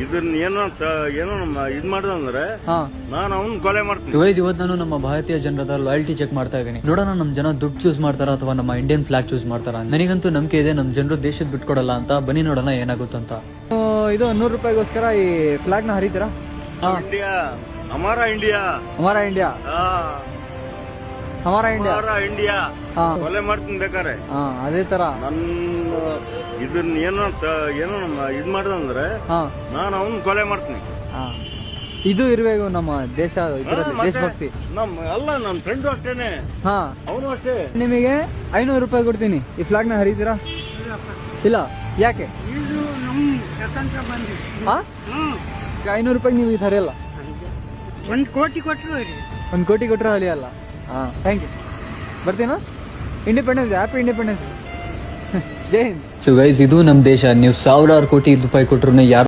ಇದನ್ನ ಏನೋ ಇದ್ ಮಾಡ್ದಂದ್ರೆ ನಾನು ಅವ್ನ್ ಕೊಲೆ ಮಾಡ್ತೀನಿ. ಇವತ್ತು ನಾನು ನಮ್ಮ ಭಾರತೀಯ ಜನರದ ಲಾಯಲ್ಟಿ ಚೆಕ್ ಮಾಡ್ತಾ ಇದ್ದೀನಿ. ನೋಡೋಣ ನಮ್ ಜನ ದುಡ್ಡು ಚೂಸ್ ಮಾಡ್ತಾರ ಅಥವಾ ನಮ್ಮ ಇಂಡಿಯನ್ ಫ್ಲಾಗ್ ಚೂಸ್ ಮಾಡ್ತಾರ. ನನಗಂತೂ ನಂಬಿಕೆ ಇದೆ ನಮ್ ಜನರು ದೇಶದ ಬಿಟ್ಕೊಡಲ್ಲ ಅಂತ. ಬನ್ನಿ ನೋಡೋಣ ಏನಾಗುತ್ತಂತ. ಇದು 100 ರೂಪಾಯಿಗೋಸ್ಕರ ಈ ಫ್ಲಾಗ್ ನ ಹರಿತೀರಾ? ಇಂಡಿಯಾ ಹಮಾರ ಇಂಡಿಯಾ ಹಮಾರ ಇಂಡಿಯಾ ಹಮಾರ ಇಂಡಿಯಾ ಇಂಡಿಯಾ ಕೊಲೆ ಮಾಡ್ತೀನಿ ಬೇಕಾರೆ. ಅದೇ ತರ ನನ್ನ ಇದನ್ನ ಏನೋ ಇದ್ ಮಾಡ್ದಂದ್ರೆ ನಾನು ಅವ್ನ್ ಕೊಲೆ ಮಾಡ್ತೀನಿ. ಇದು ಇರ್ಬೇಕು ನಮ್ಮ ದೇಶ ದೇಶಭಕ್ತಿ. ನನ್ನ ಫ್ರೆಂಡು ಅಷ್ಟೇನೆ, ಅವನು ಅಷ್ಟೇ. ನಿಮಗೆ 500 ರೂಪಾಯಿ ಕೊಡ್ತೀನಿ, ಈ ಫ್ಲಾಗ್ ನ ಹರಿತೀರಾ? ಇಲ್ಲ, ಯಾಕೆ? 500 ರೂಪಾಯಿ ನೀವು ಇದು ಹರಿಯಲ್ಲ. 1 ಕೋಟಿ ಕೊಟ್ಟರು 1 ಕೋಟಿ ಕೊಟ್ಟರೆ ಹರಿಯಲ್ಲ. Thank you. ಬರ್ತೀನಾ? Independence, happy independence. Jai Hind. So guys, ಇದು ನಮ್ ದೇಶ. ನೀವು 1000 ಕೋಟಿ ರೂಪಾಯಿ ಕೊಟ್ರು ಯಾರು